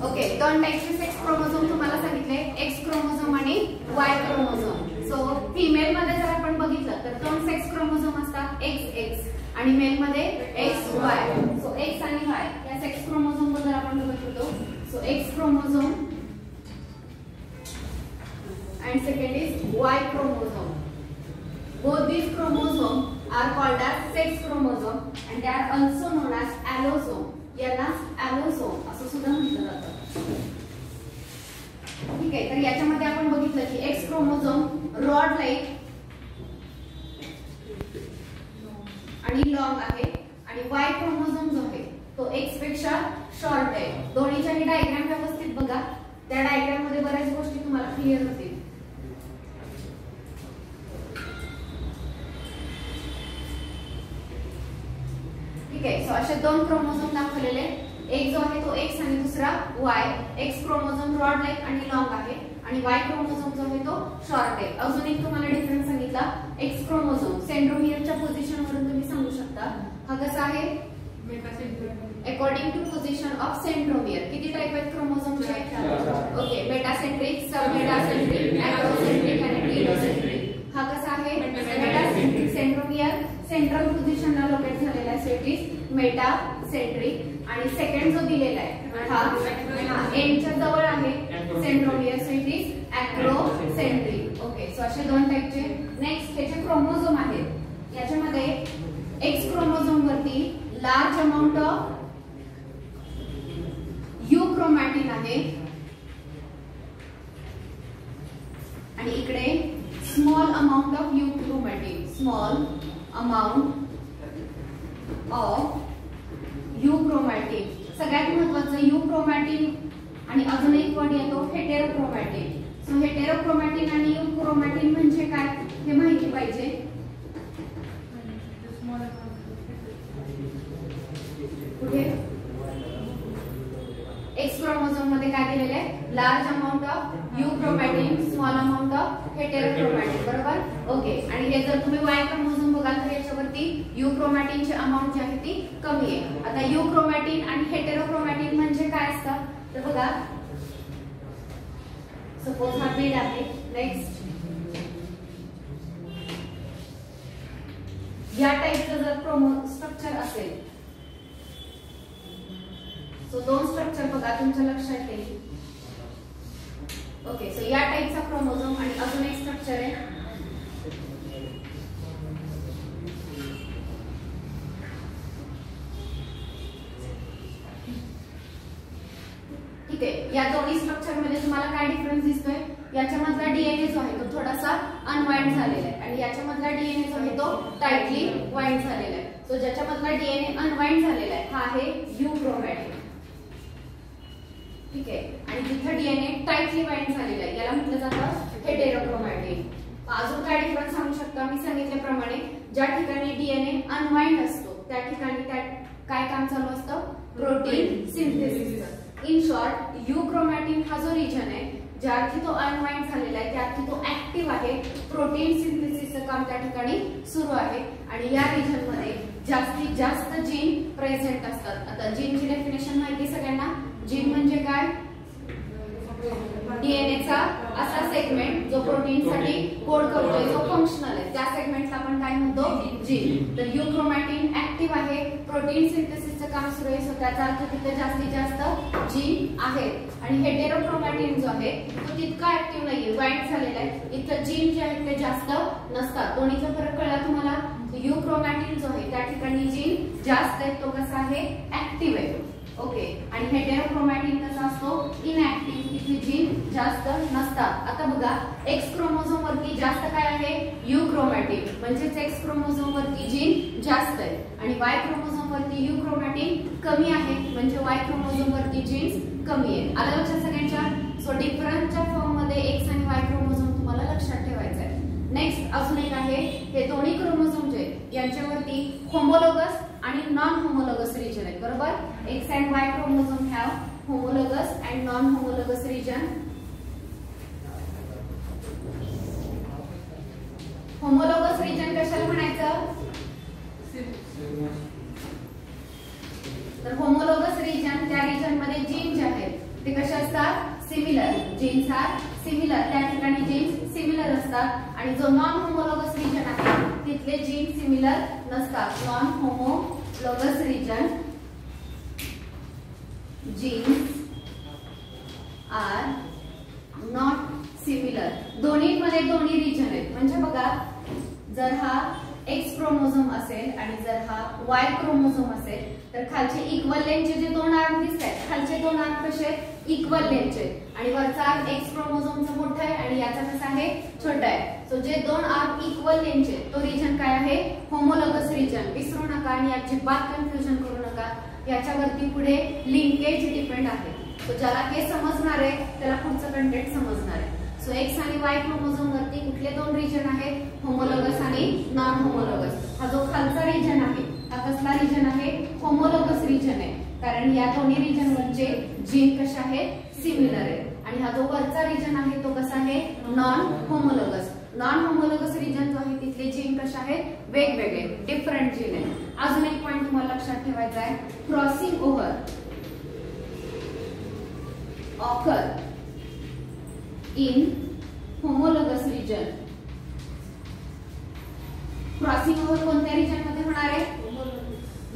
Okay, दोन टाइपचे sex chromosome तुम्हाला सांगितले, एक्स क्रोमोझोम आणि वाय क्रोमोझोम. सो फिमेल मध्ये जर आपण बघितलं तर दोन सेक्स क्रोमोझोम असतात, एक्स एक्स आणि मेल मध्ये एक्स वाय. सो एक्स आणि वाय या सेक्स क्रोमोझोम बद्दल आपण बघत होतो. So x chromosome and second is Y chromosome. Both these chromosomes are called as sex chromosome and they are also known as allosome. याला allosome असं सुद्धा म्हटलं जातं. ठीक आहे, तर याच्यामध्ये आपण बघितलं की X क्रोमोझोम रॉड लाईक आणि लॉंग आहे आणि Y क्रोमोझोम जो आहे तो X पेक्षा शॉर्ट आहे. दोन्हीच्या डायग्राम व्यवस्थित बघा, त्या डायग्राम मध्ये बऱ्याच गोष्टी तुम्हाला क्लिअर होतील. ठीक आहे, सो असे दोन क्रोमोझोम दाखवलेले, एक जो आहे तो एक्स आणि दुसरा Y. X chromosome rod like आणि लॉंग आहे आणि वाय क्रोमोझोम जो आहे तो शॉर्ट आहे. अजून एक तुम्हाला डिफरन्स सांगितला, एक्स क्रोमोझोम सेंट्रोमियरच्या पोझिशन वरून तुम्ही सांगू शकता हा कसा आहे, according to position of centromere. किती टाइप आहेत क्रोमोझोमचे? Okay, metacentric, sub metacentric, acrocentric आणि टेलोसेंट्रिक. हा कसा आहे? मेटासेंट्रिक. सेंट्रोमियर सेंट्रल पोझिशनला लोकेट झालेला आहे, सो इट इज मेटासेंट्रिक. आणि सेकंड जो दिलेला आहे हा एंडच्या जवळ आहे centromere, so it is acrocentric. Okay, so असे दोन टाइपचे. नेक्स्ट हे जे क्रोमोझोम आहेत याच्यामध्ये एक्स क्रोमोझोम वरती large amount of euchromatin आहे आणि इकडे small amount of euchromatin, small amount of you chromatin. सगळ्यात महत्वाचं यू क्रोमॅटिन आणि अजून एक वर्ड येतो हेटेरोक्रोमॅटिन. सो हेटेरोक्रोमॅटिन आणि यू क्रोमॅटिन म्हणजे काय हे माहिती पाहिजे. कुठे एक्स क्रोमोझोम मध्ये काय दिलेले आहे, large amount of euchromatin, small amount of heterochromatin, बरोबर. ओके, आणि हे जर तुम्ही वाय क्रोमोझोम बघाल तर याच्यावरती यू क्रोमॅटिनची अमाउंट जी आहे ती कमी आहे. आता यू क्रोमॅटिन आणि हेटेरोक्रोमॅटिन म्हणजे काय असतं तर बघा, सपोज हा बीड आहे. नेक्स्ट या टाइपचं जर क्रोमो स्ट्रक्चर असेल, सो दोन स्ट्रक्चर बघा तुमच्या लक्षात येईल. ओके, सो या टाइपचा क्रोमोझोम आणि अजून एक स्ट्रक्चर आहे. ठीक आहे, या दोन्ही स्ट्रक्चर मध्ये तुम्हाला काय डिफरन्स दिसतोय, याच्यामधला डीएनए जो आहे तो थोडासा अनवाइंड झालेला आहे आणि याच्यामधला डीएनए जो आहे तो टाइटली वाइंड झालेला आहे. सो ज्याच्यामधला डीएनए अनवाइंड झालेला आहे हा आहे यू क्रोमॅटिन. ठीक आहे, आणि जिथे डीएनए टाइटली वाइंड झालेला आहे याला म्हटलं जातं हेटेरोक्रोमॅटिन. अजून काय डिफरन्स सांगू शकतो, मी सांगितल्याप्रमाणे ज्या ठिकाणी डीएनए अनवाइंड असतो त्या ठिकाणी काय काम चालू असतं, protein synthesis. In short you chromatin हा जो रिजन आहे ज्यार्थी तो अनवाइंड झालेला आहे त्यार्थी तो ऍक्टिव्ह आहे, प्रोटीन सिंथेसिसचं काम त्या ठिकाणी सुरू आहे आणि या रिजन मध्ये जास्तीत जास्त जीन प्रेझेंट असतात. आता जीनची डेफिनेशन माहिती सगळ्यांना. जीन म्हणजे काय, डीएनएचा असा सेगमेंट जो प्रोटीन साठी कोड करतोय, जो फंक्शनल आहे, त्या सेगमेंटला आपण काय म्हणतो, जीन. तर यू क्रोमॅटिन ऍक्टिव्ह आहे, प्रोटीन सिंथेसिसचं काम सुरू आहे, सो त्याचा अर्थ तिथे जास्तीत जास्त जीन आहेत. आणि हेटेरोक्रोमॅटिन जो आहे तो तितका ऍक्टिव्ह नाहीये, वाइंड झालेला आहे, इथं जीन जे आहेत ते जास्त नसतात. दोन्हीचा फरक कळला तुम्हाला. यू क्रोमॅटिन जो आहे त्या ठिकाणी जीन जास्त आहे, तो कसा आहे, ऍक्टिव्ह आहे. ओके, आणि हेटेरोक्रोमॅटिन कसा असतो, इनऍक्टिव्ह, इथे जीन जास्त नसतात. आता बघा, एक्स क्रोमोझोम वरती जास्त काय आहे, यू क्रोमॅटिन, म्हणजेच एक्स क्रोमोझोम वरती जीन जास्त आहे आणि वाय क्रोमोझोम वरती यू क्रोमॅटिन कमी आहे, म्हणजे वाय क्रोमोझोम वरती जीन कमी आहे. आलं लक्षात सगळ्यांच्या. सो डिफरन्सच्या फॉर्म मध्ये एक्स आणि वाय क्रोमोझोम तुम्हाला लक्षात ठेवायचं आहे. नेक्स्ट अजून एक आहे, हे दोन्ही क्रोमोझोम जे यांच्यावरती होमोलोगस आणि नॉन होमोलोगस रिजन आहे, बरोबर. X and Y chromosome have homologous and non homologous region. Homologous region कशाला म्हणायचं, तर होमोलोगस रिजन त्या रिजन मध्ये जीन जे आहेत ते कसे असतात सिमिलर जीन्स आर सिमिलर त्या ठिकाणी जीन्स सिमिलर असतात आणि जो नॉन होमोलॉगस रिजन आहे तिथले जीन्स सिमिलर नसतात non homologous region genes are not similar दोन्हीमध्ये दोन्ही रिजन आहेत म्हणजे बघा जर हा एक्स क्रोमोझोम असेल आणि जर हा वाय क्रोमोझोम असेल तर खालचे इक्वल लेंथचे जे दोन आर्म दिसतात खालचे दोन आर्म कसे इक्वल लेंथचे आणि वरचा आर्म एक्स क्रोमोझोमचा मोठा आहे आणि याचा कसा आहे छोटा आहे सो जे दोन आर्म इक्वल लेंथचे तो रिजन काय आहे होमोलॉगस रिजन विसरू नका आणि अजिबात कन्फ्युजन करू नका याच्यावरती पुढे लिंकेज डिपेंड आहे सो ज्याला हे समजणार आहे त्याला पुढचं कंटेंट समजणार आहे सो एक्स आणि वाय क्रोमोझोम वरती कुठले दोन रिजन आहेत होमोलॉगस आणि नॉन होमोलॉगस हा जो खालचा रिजन आहे हा कसला रिजन आहे होमोलॉगस रिजन आहे कारण या दोन्ही रिजन वरचे जीन कसे आहेत सिमिलर आहेत आणि हा जो वरचा रिजन आहे तो कसा आहे नॉन होमोलॉगस रिजन जो आहे तिथले जीन कसे आहेत वेगवेगळे डिफरंट जीन आहेत अजून एक पॉइंट तुम्हाला लक्षात ठेवायचा आहे crossing over occur in homologous region crossing over कोणत्या रिजन मध्ये होणार आहे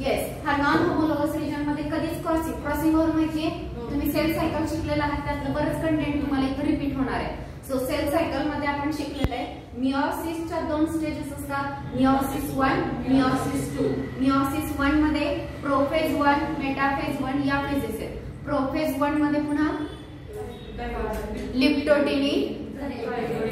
येस हा नॉन होमोलॉगस रिजन मध्ये कधीच क्रॉसिंग ओव्हर माहितीये तुम्ही सेल सायकल शिकलेला आहात त्यातलं बरंच कंटेंट तुम्हाला इथे रिपीट होणार आहे सो सेल सायकल मध्ये आपण शिकलेलं आहे मियोसिसच्या दोन स्टेजेस असतात मियोसिस 1 मियोसिस 2 मियोसिस 1 मध्ये प्रोफेज 1 मेटाफेज 1 या फेजेस आहेत प्रोफेज 1 मध्ये पुन्हा लिप्टोटिनी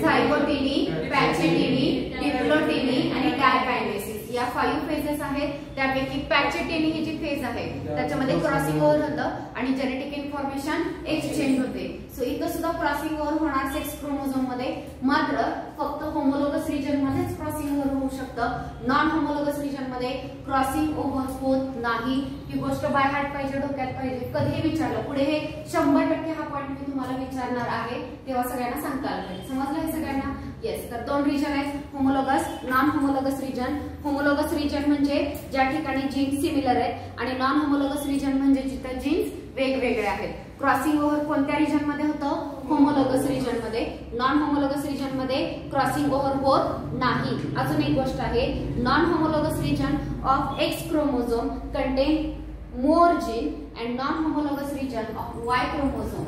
झायगोटिनी पॅचेटिनी डिप्लोटिनी आणि डायकायनेसिस या 5 फेजेस आहेत त्यापैकी पॅचेटिनी ही जी फेज आहे त्याच्यामध्ये क्रॉसिंग ओव्हर होतं आणि जेनेटिक इन्फॉर्मेशन एक्सचेंज होते सो इथं सुद्धा क्रॉसिंग ओव्हर होणार सेक्स क्रोमोझोम मध्ये मात्र फक्त होमोलॉगस रिजन मध्येच क्रॉसिंग ओव्हर होऊ शकतं नॉन होमोलॉगस रिजन मध्ये क्रॉसिंग ओव्हर होत नाही ही गोष्ट बाय हार्ट पाहिजे डोक्यात पाहिजे कधीही विचारलं पुढे हे 100% हा पॉइंट मी तुम्हाला विचारणार आहे तेव्हा सगळ्यांना सांगता आलं पाहिजे समजलं हे सगळ्यांना येस तर दोन रिजन आहेत homologous non homologous region homologous region म्हणजे ज्या ठिकाणी जीन्स सिमिलर आहेत आणि नॉन होमोलॉगस रिजन म्हणजे जिथे जीन्स वेगवेगळे आहेत क्रॉसिंग ओव्हर कोणत्या रिजन मध्ये होतं होमोलॉगस रिजन मध्ये नॉन होमोलॉगस रिजन मध्ये क्रॉसिंग ओव्हर होत नाही अजून एक गोष्ट आहे non homologous region of X chromosome contain more gene and non homologous region of Y chromosome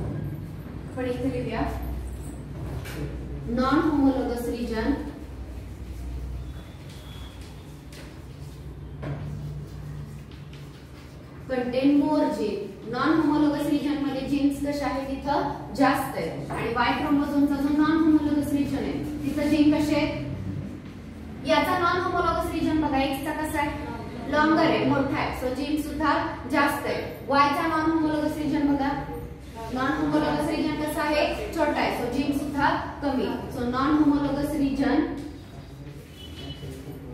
पण इथे लिहूया non homologous region contain more gene non homologous region मध्ये जीन्स कसे आहेत तिथं जास्त आहेत आणि वाय क्रोमोझोमचा जो नॉन होमोलॉगस रिजन आहे तिथं जीन कसे आहेत याचा नॉन होमोलॉगस रिजन बघा एक्सचा कसा आहे लॉंगर आहे मोठा आहे सो जीन सुद्धा जास्त आहे वायचा नॉन होमोलॉगस रिजन बघा नॉन होमोलॉगस रिजन कसा आहे छोटा आहे सो जीन सुद्धा कमी so non homologous region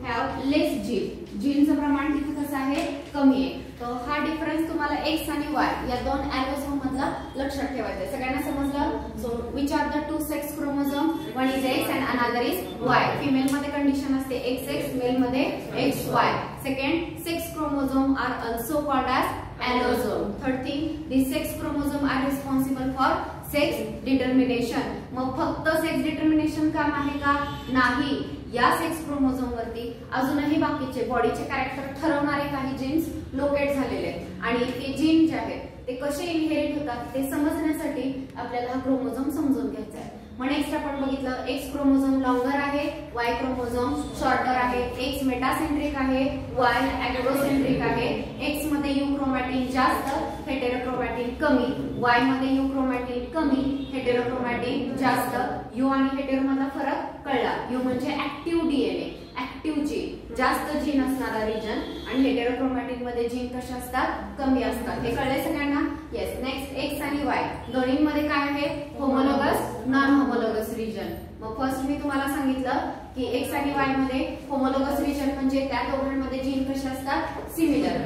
have less gene जीनचं प्रमाण तिथे कसं आहे कमी आहे तो हा डिफरन्स तुम्हाला एक्स आणि वाय या दोन ॲलोसोम मधला लक्षात ठेवायचा आहे सगळ्यांना समजलं so which are the 2 sex chromosome one is X and another is Y female मध्ये कंडिशन असते एक्स एक्स मेल मध्ये X Y second sex chromosome are also called as allosome third thing the sex chromosome are responsible for sex determination मग फक्त sex determination काम आहे का नाही या सेक्स क्रोमोझोम वरती अजूनही बाकीचे बॉडीचे कॅरेक्टर ठरवणारे काही जीन्स लोकेट झालेले आहेत आणि ते जीन जे आहेत ते कसे इनहेरिट होतात ते समजण्यासाठी आपल्याला हा क्रोमोझोम समजून घ्यायचा आहे मग नेक्स्ट आपण बघितलं एक्स क्रोमोझोम लॉंगर आहे वाय क्रोमोझोम शॉर्टर आहे एक्स मेटासेंट्रिक आहे वाय ॲग्रोसेंट्रिक आहे एक्स मध्ये यू क्रोमॅटिन जास्त हेटेरोक्रोमॅटिन कमी वाय मध्ये यू क्रोमॅटिन कमी हेटेरोक्रोमॅटिन जास्त यू आणि हेटेरो मधला फरक कळला यू म्हणजे ऍक्टिव्ह डीएनए ऍक्टिव्ह जीन जास्त जीन असणारा रिजन आणि हेटेरोक्रोमॅटिन मध्ये जीन कसे असतात कमी असतात हे कळले सगळ्यांना येस नेक्स्ट एक्स आणि वाय दोन्हीमध्ये काय आहे होमोलॉगस नॉन होमोलॉगस रिजन मग फर्स्ट मी तुम्हाला सांगितलं की एक्स आणि वाय मध्ये होमोलॉगस रिजन म्हणजे त्या दोघांमध्ये जीन कसे असतात सिमिलर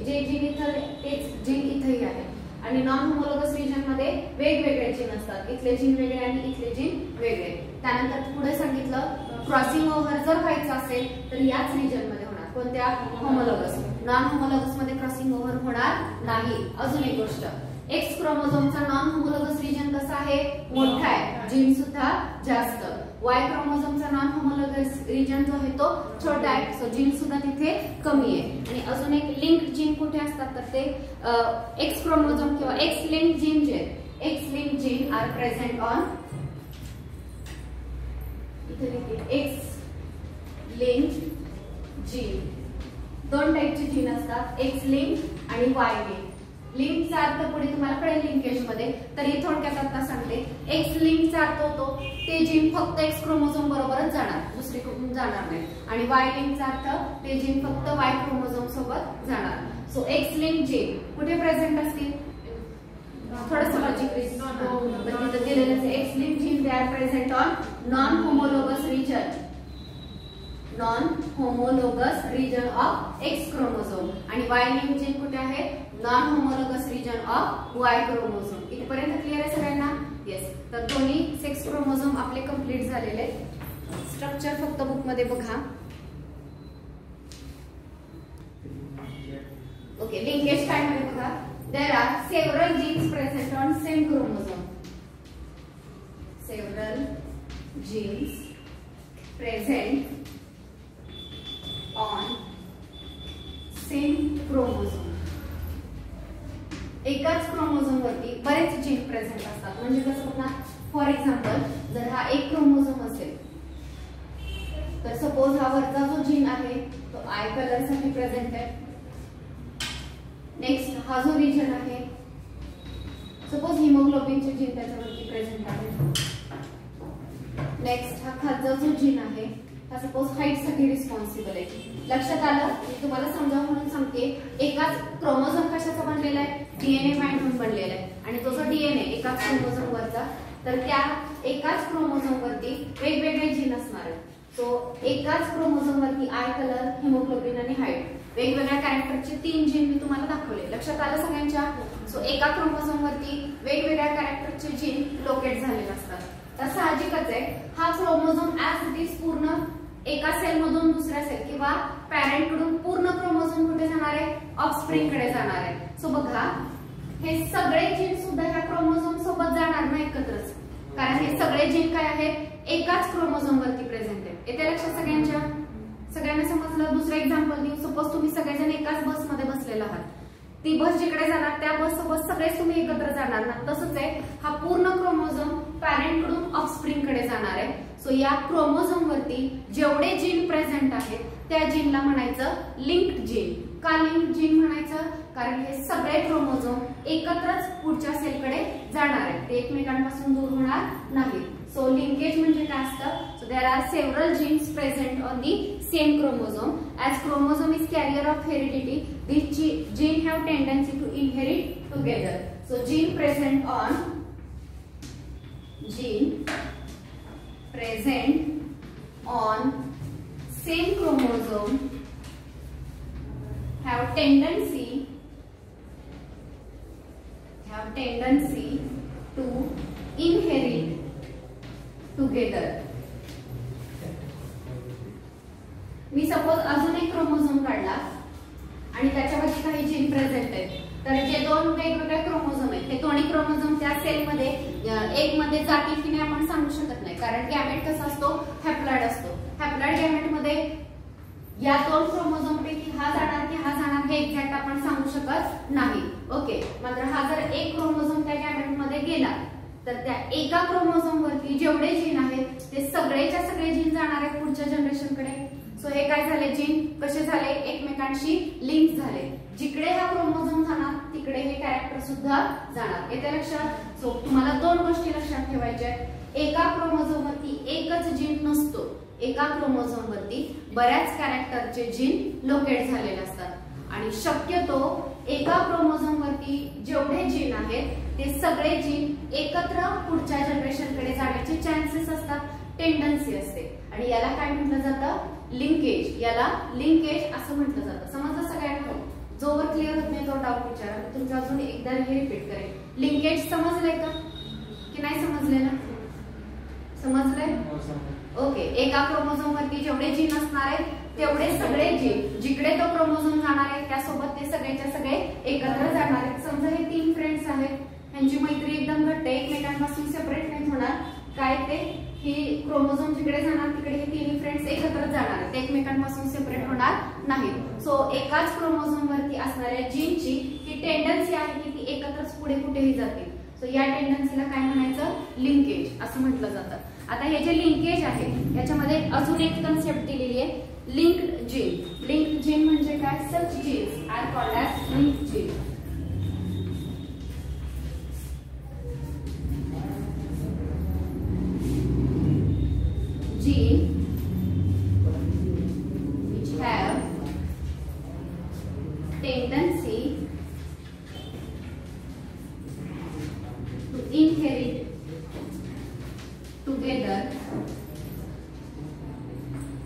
जे जीन इथं तेच जीन इथेही आहे आणि नॉन होमोलॉगस रिजन मध्ये वेगवेगळे जीन असतात इथले जीन वेगळे आणि इथले जीन वेगळे त्यानंतर पुढे सांगितलं क्रॉसिंग ओव्हर जर व्हायचं असेल तर याच रिजन मध्ये होणार कोणत्या होमोलॉगस नॉन होमोलॉगस मध्ये क्रॉसिंग ओव्हर होणार नाही अजून एक गोष्ट एक्स क्रोमोझोमचा नॉन होमोलोगस रिजन कसा आहे, मोठा आहे, जीन सुद्धा जास्त. वाय क्रोमोझोमचा नॉन होमोलोगस रिजन जो आहे तो छोटा आहे, सो जीन सुद्धा तिथे कमी आहे. आणि अजून एक लिंक्ड जीन कुठे असतात तर ते एक्स क्रोमोझोम किंवा एक्स लिंक्ड जीन जे X linked gene are present on X linked gene. दोन टाईपचे जीन असतात, एक्स लिंक आणि वाय लिंक. लिंकचा अर्थ पुढे तुम्हाला कळेल लिंकेज मध्ये, तरी थोडक्यात आता सांगते. एक्स लिंकचा अर्थ होतो ते जीन फक्त एक्स क्रोमोझोम बरोबरच जाणार, दुसरीकडून जाणार नाही. आणि वाय लिंकचा अर्थ ते जीन फक्त वाय क्रोमोझोम सोबत जाणार. सो एक्स लिंक जीन कुठे प्रेझेंट असतील, थोडंसं लॉजिक दिलेलं X link gene they are present on non homologous region, non homologous region of X chromosome. आणि वाय लिंक जीन कुठे आहे, non homologous region of Y chromosome. इथपर्यंत clear आहे सगळ्यांना? येस. तर दोन्ही सेक्स क्रोमोझोम आपले कंप्लीट झालेले. स्ट्रक्चर फक्त बुक मध्ये बघा. ओके, लिंकेज काय मध्ये बघा. There are several genes present on same chromosome. Several genes present on same chromosome. एकाच क्रोमोझोम वरती बरेच जीन प्रेझेंट असतात. म्हणजे कसं बघा, फॉर एक्झाम्पल जर हा एक क्रोमोझोम असेल तर सपोज हा वरचा जो जीन आहे तो आय कलर साठी प्रेझेंट आहे. नेक्स्ट हा जो रिजन आहे, सपोज हिमोग्लोबिनचे जीन त्याच्यावरती प्रेझेंट आहे. नेक्स्ट हा खालचा जो जीन आहे हा सपोज हाईट साठी रिस्पॉन्सिबल आहे. लक्षात आलं? मी तुम्हाला समजावून म्हणून सांगते. एकाच क्रोमोझोम कशाचा बनलेला आहे, डीएनए बाइंडून बनलेला आहे. आणि तो जो डीएनए एकाच क्रोमोझोम वरचा, तर त्या एकाच क्रोमोझोम वरती वेगवेगळे जीन असणार आहेत. सो एकाच क्रोमोझोम वरती आय कलर, हिमोग्लोबिन आणि हाईट वेगवेगळ्या कॅरेक्टरचे 3 जीन मी तुम्हाला दाखवले. लक्षात आलं सगळ्यांच्या? सो एका क्रोमोझोम वरती वेगवेगळ्या कॅरेक्टरचे जीन लोकेट झालेले असतात. तर साहजिकच आहे हा क्रोमोझोम ऍज इट इज पूर्ण एका सेल मधून दुसऱ्या सेल किंवा पॅरेंट कडून पूर्ण क्रोमोझोम कुठे जाणार आहे, ऑफस्प्रिंग कडे जाणार आहे. सो बघा, हे सगळे जीन सुद्धा ह्या क्रोमोझोम सोबत जाणार नाही एकत्रच, कारण हे सगळे जीन काय आहेत, एकाच क्रोमोझोम वरती प्रेझेंट आहेत. येते लक्षात सगळ्यांच्या? सगळ्यांना समजलं? दुसरं एक्झाम्पल देऊ. सपोज तुम्ही सगळेजण एकाच बस मध्ये बसलेला आहात. ती बस जिकडे जाणार त्या बस सोबत सगळेच तुम्ही एकत्र जाणार ना, तसंच आहे हा पूर्ण क्रोमोझोम पॅरेंट कडून ऑफस्प्रिंग कडे जाणार आहे. सो या क्रोमोझोम वरती जेवढे जीन प्रेझेंट आहेत त्या जीनला म्हणायचं लिंक्ड जीन. का लिंक्ड जीन म्हणायचं, कारण हे सगळे क्रोमोझोम एकत्रच पुढच्या सेलकडे जाणार आहेत, ते एकमेकांपासून दूर होणार नाहीत. सो लिंकेज म्हणजे काय असतं, so there are several genes present on the same chromosome. As chromosome is carrier of heredity, these gene have tendency to inherit together. So gene present on same chromosome have tendency to inherit together. Me suppose अजून एक chromosome काढला आणि त्याच्यावरती काही gene present आहेत, तर जे दोन वेगवेगळे क्रोमोझोम आहेत ते दोन्ही क्रोमोझोम त्या सेल मध्ये एक मध्ये जातील की नाही आपण सांगू शकत नाही, कारण गॅमेट कसा असतो, हॅप्लॉइड असतो. हॅप्लॉइड गॅमेट मध्ये या दोन क्रोमोझोम पैकी हा जाणार की हा जाणार हे एक्झॅक्ट आपण सांगू शकत नाही. ओके, मात्र हा जर एक क्रोमोझोम त्या गॅमेट मध्ये गेला तर त्या एका क्रोमोझोम वरती जेवढे जीन आहेत ते सगळेच्या सगळे जीन जाणार आहेत पुढच्या जनरेशन कडे. सो हे काय झाले, जीन कसे झाले, एकमेकांशी लिंक झाले. जिकडे हा क्रोमोझोम जाणार तिकडे हे कॅरेक्टर सुद्धा जाणार. येते लक्षात? सो तुम्हाला दोन गोष्टी लक्षात ठेवायच्या आहेत. एका क्रोमोझोम वरती एकच जीन नसतो, एका क्रोमोझोम वरती बऱ्याच कॅरेक्टरचे जीन लोकेट झालेले असतात आणि शक्यतो एका क्रोमोझोम वरती जेवढे जीन आहेत ते सगळे जीन एकत्र पुढच्या जनरेशन कडे जाण्याचे चान्सेस असतात, टेंडन्सी असते. आणि याला काय म्हटलं जातं, लिंकेज. याला लिंकेज असं म्हटलं जातं. समजलं सगळ्यांना? जोवर क्लिअर होत नाही तो डाऊट विचारा, तुमच्या अजून एकदा हे रिपीट करेन. लिंकेज समजलंय का की नाही समजलेलं? समजलंय? ओके, एका क्रोमोझोम वरती जेवढे जीन असणार आहेत तेवढे सगळे जीन जिकडे तो क्रोमोझोम जाणार आहे त्यासोबत ते सगळेच्या सगळे एकत्र जाणार आहेत. समजा हे 3 फ्रेंड्स आहेत, ह्यांची मैत्री एकदम घट्ट आहे, एकमेकांपासून सेपरेट नाही होणार. काय ते ही क्रोमोझोम जिकडे जाणार तिकडे हे तिन्ही फ्रेंड्स एकत्र जाणार, ते एकमेकांपासून सेपरेट होणार नाहीत. सो एकाच क्रोमोझोम वरती असणाऱ्या जीनची ही टेंडन्सी आहे की ती एकत्रच पुढे कुठेही जातील. सो या टेंडन्सीला काय म्हणायचं, लिंकेज असं म्हटलं जातं. आता हे जे लिंकेज आहे याच्यामध्ये अजून एक कन्सेप्ट दिलेली आहे, लिंक्ड जीन. लिंक्ड जीन म्हणजे काय, such genes are called as linked gene. Gene which have tendency to inherit together.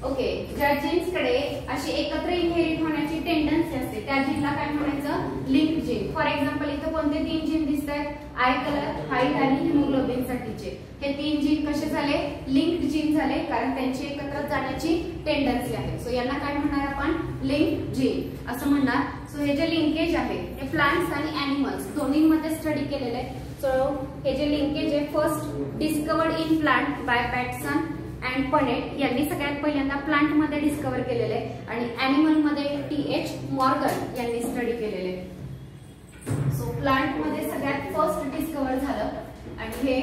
Okay, ज्या जीन्स कडे अशी एकत्र इनहेरिट होण्याची टेंडन्सी असते त्या जीनला काय म्हणायचं, लिंक्ड जीन. फॉर एक्झाम्पल इथे कोणते 3 जीन दिसत आहेत, आय कलर, हाईट आणि हिमोग्लोबिन साठीचे. हे 3 जीन कसे झाले, लिंक्ड जीन झाले, कारण त्यांची एकत्र जाण्याची टेंडन्सी आहे. सो यांना काय म्हणणार आपण, लिंक्ड जीन असं म्हणणार. सो हे जे लिंकेज आहे हे प्लांट्स आणि एनिमल्स दोन्हीमध्ये स्टडी केलेले आहे. सो हे जे लिंकेज आहे first discovered in plant by Bateson and Punnett यांनी सगळ्यात पहिल्यांदा प्लांट मध्ये डिस्कवर केलेले आहे आणि एनिमल मध्ये TH मॉर्गन यांनी स्टडी केलेले आहे. सो प्लांट मध्ये सगळ्यात फर्स्ट डिस्कवर झालं आणि हे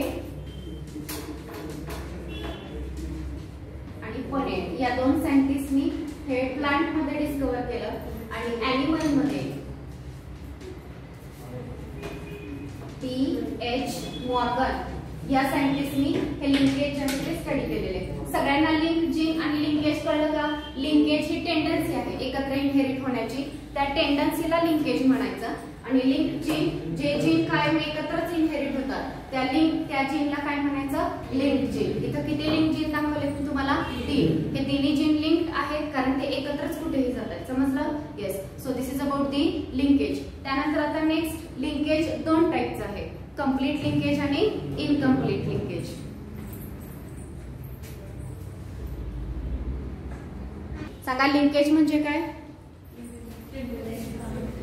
आणि पनेट या 2 सायंटिस्टनी हे प्लांट मध्ये डिस्कवर केलं आणि एनिमल मध्ये TH मॉर्गन या सायंटिस्टनी हे लिंकेज आहे स्टडी केलेले. सगळ्यांना लिंक जीन आणि लिंकेज कळलं का, लिंकेज ही टेंडन्सी आहे एकत्र इनहेरिट होण्याची, त्या टेंडन्सीला लिंकेज म्हणायचं. आणि लिंक जीन, जे जीन कायम एकत्रच इनहेरिट होतात त्या जीनला काय म्हणायचं, लिंक जीन. इथं किती लिंक जीन दाखवले मी तुम्हाला, 3. हे तिन्ही जीन लिंक्ड आहेत कारण ते एकत्रच कुठेही जातात. समजलं, yes. So this is about the linkage. त्यानंतर आता नेक्स्ट लिंकेज 2 टाइपचं आहे, कंप्लीट लिंकेज आणि इनकम्प्लीट लिंकेज. सांगा लिंकेज म्हणजे काय,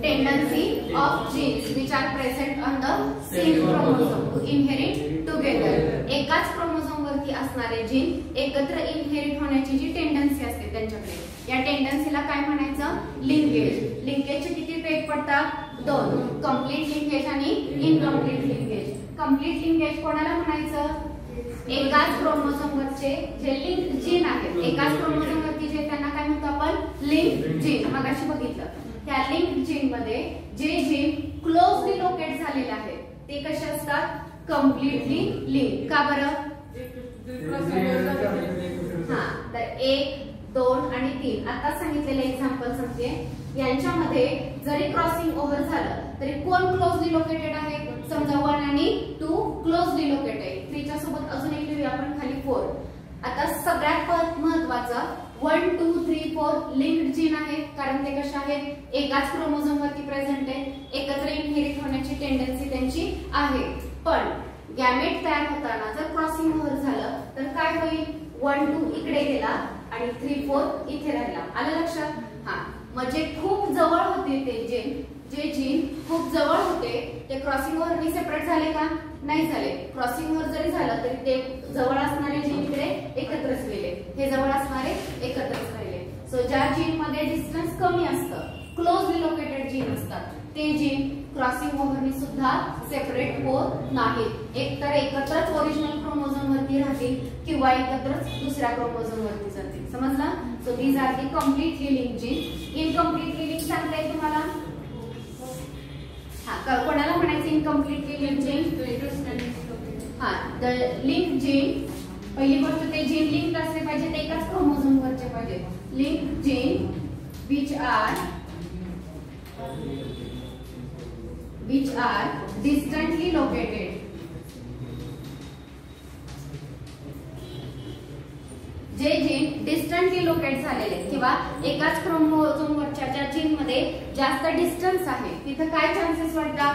tendency of genes which are present on the same chromosome to inherit together. एकाच क्रोमोझोम वरती असणारे जीन एकत्र इनहेरिट होण्याची जी टेंडन्सी असते त्यांच्याकडे, या टेंडन्सीला काय म्हणायचं, लिंकेज. लिंकेजचे किती टाइप पडतात, 2, कंप्लीट लिंकेज आणि इनकम्प्लीट लिंकेज. कंप्लीट लिंकेज कोणाला म्हणायचं, एकाच क्रोमोझोम वरचे जे लिंक जीन आहेत, एकाच क्रोमोझोम वरती जे त्यांना काय म्हणतो आपण, लिंक जीन. मगाशी बघितलं, त्या लिंक जीन मध्ये जे जीन क्लोजली लोकेट झालेले आहेत ते कसे असतात, कम्प्लिटली लिंक. का बरं, हा, तर 1, 2 आणि 3 आता सांगितलेले एक्झाम्पल सांगते. यांच्यामध्ये जरी क्रॉसिंग ओव्हर झालं तरी कोण क्लोजली लोकेटेड आहे, समजा 1 आणि 2 क्लोजली लोकेटेड आहे. 3 च्या सोबत अजून एक लिहूया आपण खाली 4. आता सगळ्यात महत्वाचं 1, 2, 3, 4 लिंक्ड जीन आहेत कारण ते कशा आहेत, एकाच क्रोमोझोम वरती प्रेझेंट आहे, एकत्र इनहेरिट होण्याची टेंडन्सी त्यांची आहे. पण गॅमेट तयार होताना जर क्रॉसिंग ओव्हर झालं तर काय होईल, 1, 2 इकडे गेला आणि 3, 4 इथे राहिला. आलं लक्षात, हा. म्हणजे खूप जवळ होते ते जे जीन खूप जवळ होते ते क्रॉसिंग ओव्हरनी सेपरेट झाले का, नाही झाले. क्रॉसिंग ओव्हर जरी झालं तरी ते जवळ असणारे जीन इकडे एकत्रच गेले, हे जवळ असणारे एकत्रच राहिले. सो ज्या जीन मध्ये डिस्टन्स कमी असतं, क्लोजली लोकेटेड जीन असतात, ते जीन क्रॉसिंग ओव्हरनी सुद्धा सेपरेट होत नाहीत. एकतर एकत्रच ओरिजिनल क्रोमोझोम वरती राहतील किंवा एकत्रच दुसऱ्या क्रोमोझोम वरती जातील. समजला. So these are the completely link gene. Incompletely link सांगता येईल तुम्हाला, हा, कोणाला म्हणायचं इनकम्प्लिटली लिंक जीन, हा, द लिंक जीन. पहिली गोष्ट ते जीन लिंक्ड असले पाहिजे, ते एकाच क्रोमोझोम वरचे पाहिजे. Link gene which are distantly located. जे जीन डिस्टंटली लोकेट झालेले किंवा एकाच क्रोमोझोम वरच्या ज्या जीन मध्ये जास्त डिस्टन्स आहे तिथे काय चान्सेस वाटतात,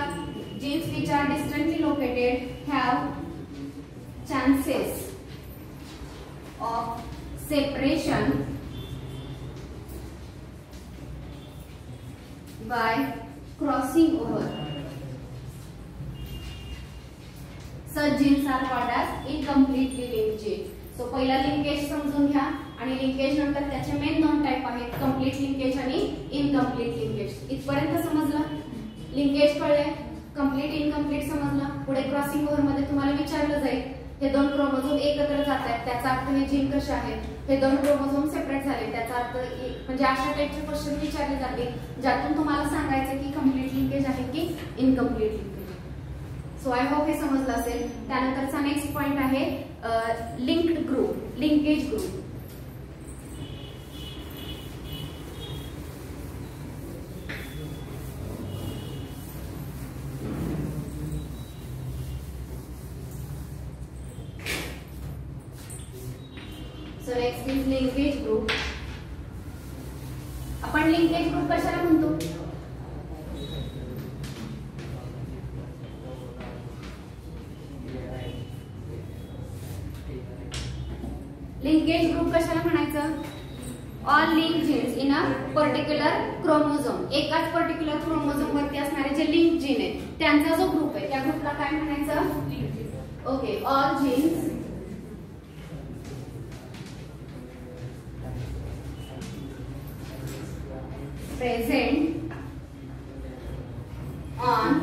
jeans which are distantly located have chances of separation by crossing over. such genes are called as incompletely linked gene. So पहिला लिंकेज समजून घ्या आणि लिंकेज नंतर त्याचे मेन दोन टाइप आहेत, कंप्लीट लिंकेज आणि इनकम्प्लीट लिंकेज. इथपर्यंत समजलं? लिंकेज कळले, कंप्लीट इनकम्प्लीट समजलं. पुढे क्रॉसिंग ओव्हर मध्ये तुम्हाला विचारलं जाईल हे दोन क्रोमोझोम एकत्र जात आहेत त्याचा अर्थ हे जीन कसे आहेत, हे दोन क्रोमोझोम सेपरेट झाले त्याचा अर्थ, म्हणजे अशा टाइपचे क्वेश्चन विचारले जातील ज्यातून तुम्हाला सांगायचं की कंप्लीट लिंकेज आहे की incomplete linkage. So I hope हे समजलं असेल. त्यानंतरचा नेक्स्ट पॉइंट आहे linked group, linkage group. So next is linkage group. आपण लिंकेज ग्रुप कशाला म्हणतो? लिंकेज ग्रुप कशाला म्हणायचं? All link genes in a particular chromosome. एकाच पर्टिक्युलर क्रोमोझोम वरती असणारे जे लिंक जीन आहेत त्यांचा जो ग्रुप आहे त्या ग्रुपला काय म्हणायचं? Okay, all genes present on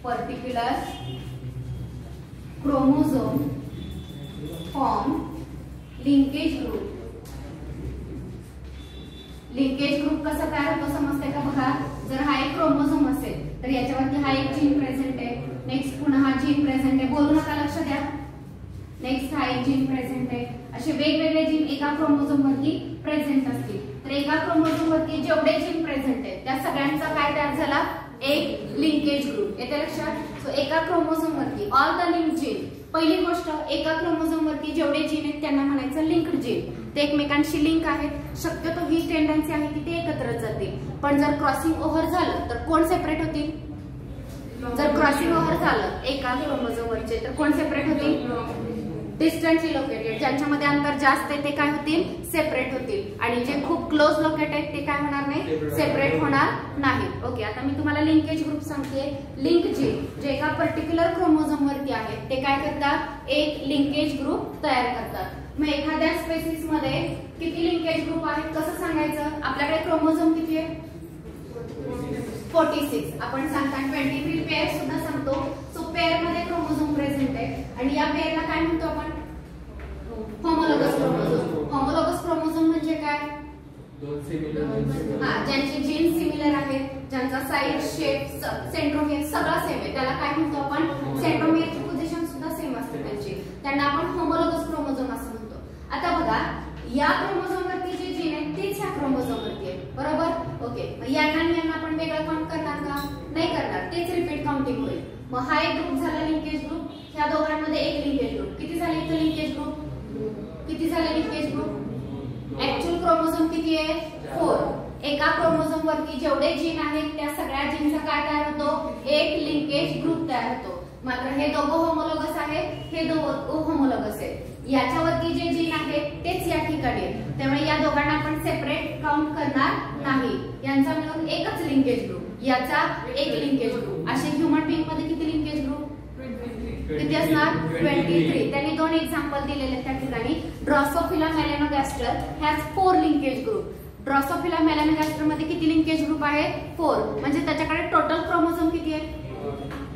particular chromosome form linkage group. Linkage group कसा तयार होतो समजते का? बघा, जर हा एक क्रोमोझोम असेल तर याच्यावरती हा एक जीन प्रेझेंट आहे, नेक्स्ट पुन्हा हा जीन प्रेझेंट आहे, बोलू नका, लक्ष द्या. नेक्स्ट हा एक जीन प्रेझेंट आहे. असे वेगवेगळे जीन एका क्रोमोझोम वरती प्रेझेंट असतील तर एका क्रोमोझोम वरती जेवढे जीन प्रेझेंट आहेत त्या सगळ्यांचा काय तयार झाला? एक लिंकेज ग्रुप. येते लक्षात? सो एका क्रोमोझोम वरती ऑल द लिंक जीन. पहिली गोष्ट, एका क्रोमोझोम वरती जेवढे जीन आहेत त्यांना म्हणायचं लिंक्ड जीन. ते एकमेकांशी लिंक आहेत. शक्यतो ही टेंडन्सी आहे की ते एकत्रच जातील. पण जर क्रॉसिंग ओव्हर झालं तर कोण सेपरेट होतील? जर क्रॉसिंग ओव्हर झालं एका क्रोमोझोम वरचे तर कोण सेपरेट होतील? डिस्टन्सली लोकेटेड. ज्यांच्यामध्ये अंतर जास्त आहे ते काय होतील? सेपरेट होतील. आणि जे खूप क्लोज लोकेट आहेत ते काय होणार नाही? सेपरेट होणार नाहीत. ओके, आता मी तुम्हाला लिंकेज ग्रुप सांगते. लिंक जीन जे एका पर्टिक्युलर क्रोमोझोम वरती आहेत ते काय करतात? एक लिंकेज ग्रुप तयार करतात. मग एखाद्या स्पेसिस मध्ये किती लिंकेज ग्रुप आहेत कसं सांगायचं? आपल्याकडे क्रोमोझोम किती आहे? 46. आपण सांगता 23 पेअर सुद्धा सांगतो. सो पेअर मध्ये क्रोमोझोम प्रेझेंट आहे आणि या पेअरला काय म्हणतो आपण? Homologous chromosome. होमोलोगस क्रोमोझोम म्हणजे काय? ज्यांचे जीन सिमिलर आहेत, ज्यांचा साईज, शेप, सेंट्रोमियर सगळा सेम आहे त्याला काय म्हणतो आपण? सेंट्रोमियरची पोझिशन सुद्धा सेम असते त्यांची, त्यांना आपण होमोलोगस क्रोमोझोम असं म्हणतो. आता बघा, या क्रोमोझोम वरती जे जीन आहेत तेच ह्या क्रोमोझोम वरती आहे, बरोबर? ओके, मग यांना आपण वेगळं काउंट करणार का? नाही करणार, तेच रिपीट काउंटिंग होईल. मग हा एक ग्रुप झाला लिंकेज ग्रुप. ह्या दोघांमध्ये एक लिंकेज ग्रुप. किती झाले इथं लिंकेज ग्रुप? किती झाले लिंकेज ग्रुप? ऍक्च्युअल क्रोमोझोम किती आहे? 4. एका क्रोमोझोम वरती जेवढे जीन आहेत त्या सगळ्या जीनचा काय तयार होतो? एक लिंकेज ग्रुप तयार होतो. मात्र हे दोघं होमोलोगस आहेत, हे दोघं होमोलोगस आहेत. याच्यावरती जे जीन आहेत तेच या ठिकाणी आहेत, त्यामुळे या दोघांना आपण सेपरेट काउंट करणार नाही. यांचा मिळून एकच लिंकेज ग्रुप, याचा एक लिंकेज ग्रुप. असे ह्यूमन बीइंग मध्ये किती लिंकेज ग्रुप? किती असणार? 23. त्यांनी दोन एक्झाम्पल दिलेले त्या ठिकाणी. Drosophila melanogaster has 4 linkage group. Drosophila melanogaster मध्ये किती लिंकेज ग्रुप आहे? 4. म्हणजे त्याच्याकडे टोटल क्रोमोझोम किती आहे?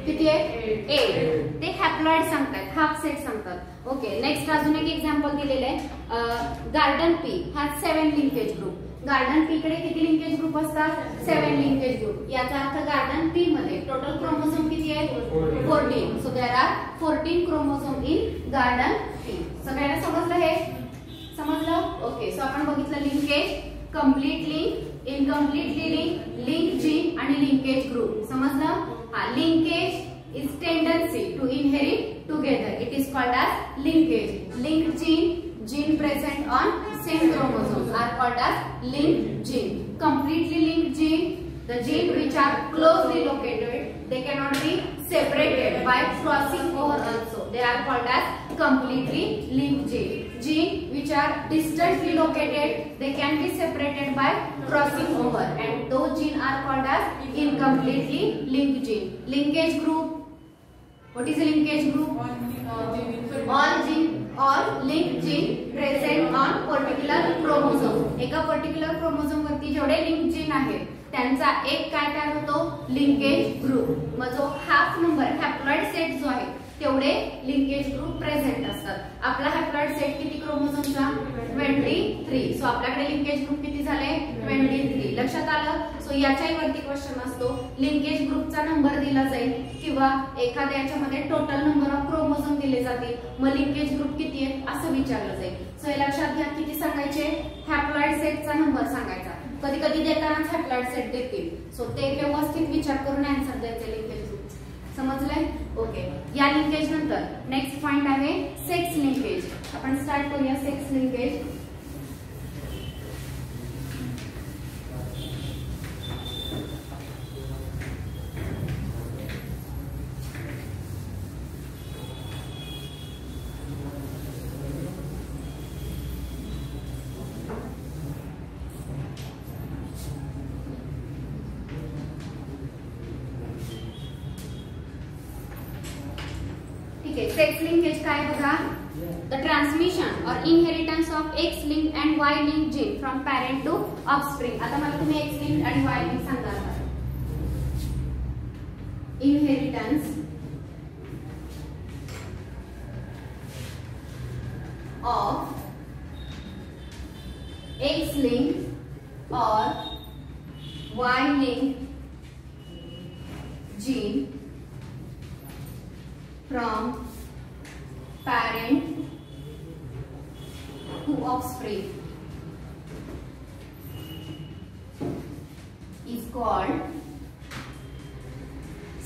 किती आहे? 8. ते हॅप्लॉइड सांगतात, हाफ सेट सांगतात. ओके, नेक्स्ट अजून एक एक्झाम्पल दिलेलं आहे. Garden pea has 7 linkage group. Garden pea कडे किती लिंकेज ग्रुप असतात? 7 लिंकेज ग्रुप. याचा अर्थ गार्डन पी मध्ये टोटल क्रोमोझोम किती आहे? 14. So there are 14 chromosome in garden pea. सगळ्यांना समजलं हे? समजलं? ओके, सो आपण बघितलं linkage, complete link, incompletely link, link gene आणि लिंकेज ग्रुप. समजलं? हा, linkage is tendency to inherit together. It is called as linkage. Linked gene present on same chromosomes are called as linked gene. Completely linked gene, the gene which are closely located, they cannot be separated by crossing over also. They are called as completely linked gene. Gene which are distantly located, they can be separated by crossing over, and those genes are called as incompletely linked gene. Linkage group, What is a linkage group? All linked gene present on particular chromosome. एका particular chromosome वरती जेवढे link gene आहेत त्यांचा एक काय तयार होतो linkage group. मग जो हाफ नंबर हॅप्लॉइड सेट जो आहे तेवढे लिंकेज ग्रुप प्रेझेंट असतात. आपला हॅप्लॉइड सेट किती क्रोमोझोमचा 23. सो आपल्याकडे लिंकेज ग्रुप किती झाले 23. लक्षात आलं. सो याच्याही वरती क्वेश्चन असतो लिंकेज ग्रुपचा नंबर दिला जाईल किंवा एखाद्या याच्यामध्ये टोटल नंबर ऑफ क्रोमोझोम दिले जातील मग लिंकेज ग्रुप किती आहेत असं विचारलं जाईल. सो हे लक्षात घ्या किती सांगायचे हॅप्लॉइड सेटचा नंबर सांगायचा. कधी कधी देतानाच हॅप्लॉइड सेट देतील. सो ते व्यवस्थित विचार करून आन्सर द्यायचे लिंकेज ग्रुप. समजलंय. ओके. या लिंकेज नंतर नेक्स्ट पॉइंट आहे सेक्स लिंकेज. आपण स्टार्ट करूया सेक्स लिंकेज. सेक्स लिंकेज काय बघा. द ट्रान्समिशन और inheritance of X link and Y link gene from parent to offspring. आता मला तुम्ही एक्स लिंक आणि वाय लिंक सांगा. इनहेरिटन्स ऑफ एक्स लिंक और Y link gene from parent to offspring is called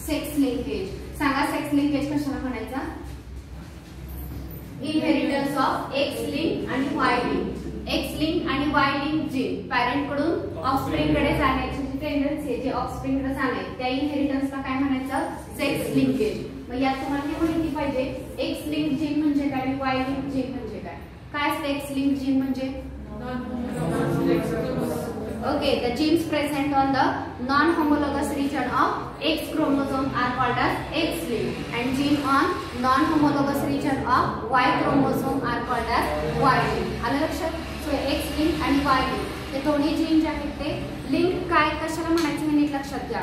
sex linkage. सांगा sex linkage कशाला म्हणायचा. Inheritance of X link आणि वाय लिंक. एक्स लिंक आणि वाय लिंक जीन पॅरेंट कडून offspring कडे जाण्याची जी टेंडन्सी आहे जे ऑफस्प्रिंग कडे जाणे त्या इनहेरिटन्सला काय म्हणायचं सेक्स लिंकेज. मग यात तुम्हाला हे माहिती पाहिजे एक्स लिंक जीन म्हणजे काय आणि वाय लिंक जीन म्हणजे काय. काय असते एक्स लिंक जीन म्हणजे okay the genes present on the non homologous region of X chromosome are called as X linked and gene on non homologous region of Y chromosome are called as Y linked. आलं लक्षात. So X linked आणि Y linked हे दोन्ही gene जे आहेत ते link काय कशाला म्हणायचं हे नीट लक्षात घ्या.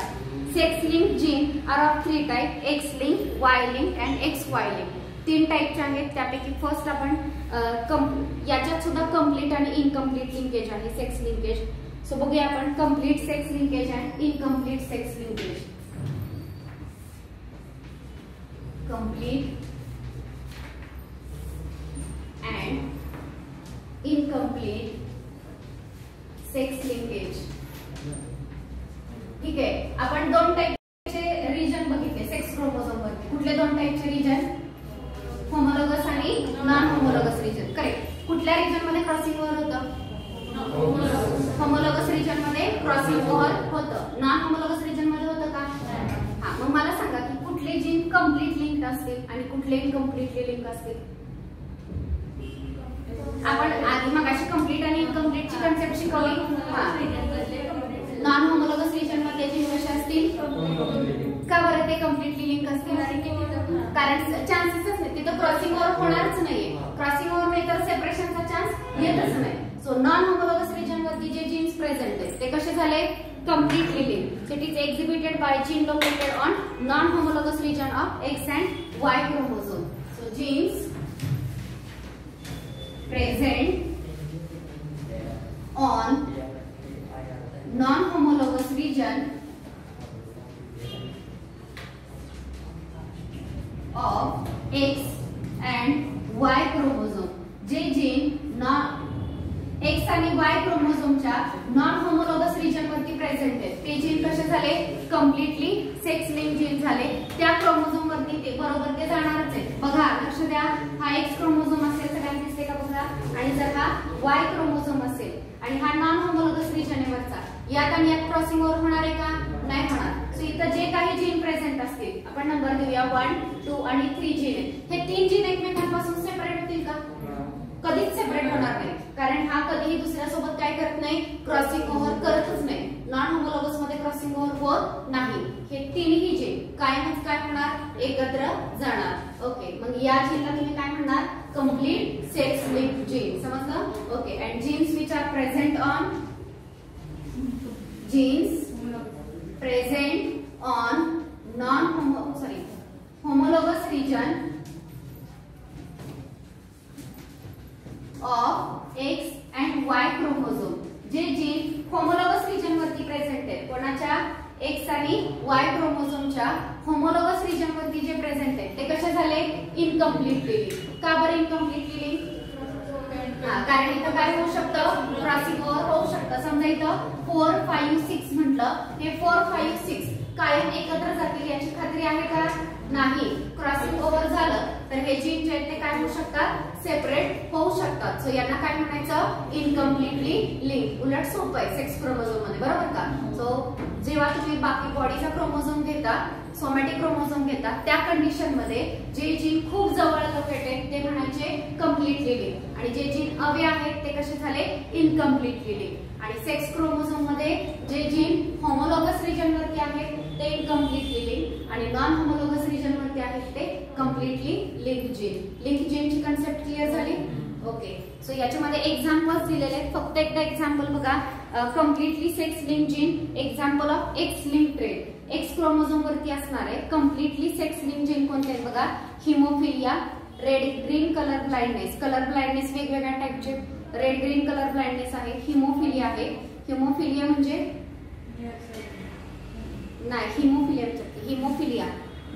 Sex link gene are of 3 type X link Y link and X Y link. 3 टाइपचे आहेत. त्यापैकी फर्स्ट आपण याच्यात सुद्धा कंप्लीट आणि इनकम्प्लीट लिंकेज आहे सेक्स लिंकेज. सो बघूया आपण complete sex linkage and incomplete sex linkage. Complete and incomplete sex linkage. ठीक आहे. आपण 2 टाइपचे रिजन बघितले सेक्स क्रोमोझोम वरती. कुठले 2 टाइपचे रिजन होमोलॉगस आणि नॉन होमोलॉगस रिजन. करेक्ट. कुठल्या रिजन मध्ये क्रॉसिंग ओव्हर होतं होमोलॉगस रिजन मध्ये क्रॉसिंग ओव्हर होतं. नॉन होमोलॉगस रिजन मध्ये होतं का. हा. मग मला सांगा की कुठले जीन कंप्लीट लिंक्ड असतील आणि कुठले इनकम्प्लीटली लिंक असतील. आपण आधी मगाशी कंप्लीट आणि इनकम्प्लीटची कन्सेप्ट शिकवली. नॉन होमोलॉगस रिजन मध्ये जीन कसे असतील का बरं ते कम्प्लीटली लिंक असतील. कारण चान्सेसच नाही तिथं क्रॉसिंग ओव्हर होणारच नाहीये. क्रॉसिंग ओव्हर नाही तर सेपरेशनचा चान्स येतच नाही. सो नॉन होमोलॉगस रिजन वरती जे जीन्स प्रेझेंट आहेत ते कसे झाले completely linked. So it is exhibited by gene located on non-homologous region of X and Y chromosome. So genes present on non-homologous region of X and Y chromosome. जे gene X आणि Y क्रोमोझोमच्या non homologous region वरती present आहेत ते gene कसे झाले completely sex link gene झाले. त्या chromosome वरती ते बरोबर ते जाणारच आहे. बघा लक्ष द्या. हा X क्रोमोझोम असेल सगळ्यांना दिसते का बघा. आणि जर हा Y क्रोमोझोम असेल आणि हा नॉन होमोलॉगस रिजन आहे वरचा यात आणि यात क्रॉसिंग ओव्हर होणार आहे का नाही होणार. सो इथं जे काही जीन प्रेझेंट असतील आपण नंबर देऊया 1, 2 आणि 3 जीन आहेत. हे 3 जीन एकमेकांपासून सेपरेट होतील का कधीच सेपरेट होणार नाही. कारण हा कधीही दुसऱ्या सोबत काय करत नाही क्रॉसिंग ओव्हर करतच नाही. नॉन होमोलॉगस मध्ये क्रॉसिंग ओव्हर होत नाही. हे 3ही जीन कायमच काय होणार, एकत्र जाणार. ओके, मग या जीनला तुम्ही काय म्हणणार, कंप्लीट सेक्स लिंक्ड जीन. समजलं? Okay. And jeans which are present on homologous region of X and Y chromosome. जे जीन होमोलॉगस रिजन वरती प्रेझेंट आहे, कोणाच्या, X आणि Y क्रोमोझोमच्या होमोलॉगस रिजन वरती जे प्रेझेंट आहे ते कसे झाले, इनकम्प्लीटली लिंक. का बरं इनकम्प्लीटली लिंक? कारण इथं काय होऊ शकतं, क्रॉसिंग ओव्हर होऊ शकतं. समजा इथं 4, 5, 6 म्हटलं, हे 4, 5, 6 कायम एकत्र जातील याची खात्री आहे का, नाही. क्रॉसिंग ओव्हर झालं तर हे जीन जे ते काय होऊ शकतात, सेपरेट होऊ शकतात. सो यांना काय म्हणायचं, इनकम्प्लीटली लिंक. उलट सोपं आहे सेक्स क्रोमोझोम मध्ये, बरोबर का. सो जेव्हा तुम्ही बाकी बॉडीचा क्रोमोझोम घेता, सोमॅटिक क्रोमोझोम घेता, त्या कंडिशन मध्ये जे जीन खूप जवळ लोकेटेड ते म्हणायचे कम्प्लीटली लिंक, आणि जे जीन अवे आहेत ते कसे झाले, इनकम्प्लीटली लिंक. आणि सेक्स क्रोमोझोम मध्ये जे जीन होमोलॉगस रिजन वरती आहेत ते इनकम्प्लीटली लिंक, आणि नॉन होमोलॉगस रिजन वरती आहेत ते कम्प्लीटली लिंक जीन. लिंक जीनची कन्सेप्ट क्लिअर झाली? ओके. सो याच्यामध्ये एक्झाम्पल्स दिलेले आहेत, फक्त एकदा एक्झाम्पल बघा. Completely sex link gene, example of X link trait. X chromosome वरती असणार आहे कम्प्लीटली सेक्स लिंक जीन कोणते आहेत बघा, haemophilia, red green colour blindness. Colour blindness वेगवेगळ्या टाइपचे, रेड ग्रीन कलर ब्लाइंडनेस आहे, हिमोफिलिया आहे. हिमोफिलिया म्हणजे नाही, हिमोफिलिया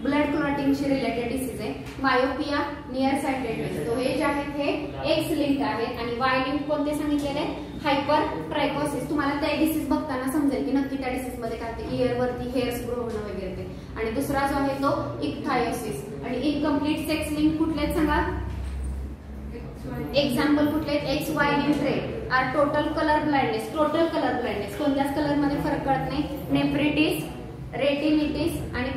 ब्लड क्लॉटिंगशी रिलेटेड डिसीज आहे. Myopia, near sightedness. तो हे जे आहेत हे एक्स लिंक आहेत, आणि वाय लिंक कोणते सांगितलेले, हायपर ट्रायकोसिस. तुम्हाला त्या डिसीज बघताना समजेल की नक्की त्या डिसीज मध्ये काय ते इयर वरती हेअर्स ग्रो होणं वगैरे ते. आणि दुसरा जो आहे तो इक्थायोसिस. आणि इनकम्प्लीट सेक्स लिंक कुठले आहेत सांगा, एक्झाम्पल कुठले आहेत, X Y link trait are total colour blindness. Total colour blindness, कोणत्याच कलर मध्ये फरक कळत नाही, नेफ्रिटिस, रेटिनिटिस आणि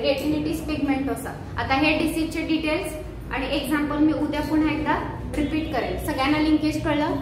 रेटिनिटिस पिगमेंटोसा. आता हे डिसीजचे डिटेल्स आणि एक्झाम्पल मी उद्या पुन्हा एकदा रिपीट करेल. सगळ्यांना लिंकेज कळलं?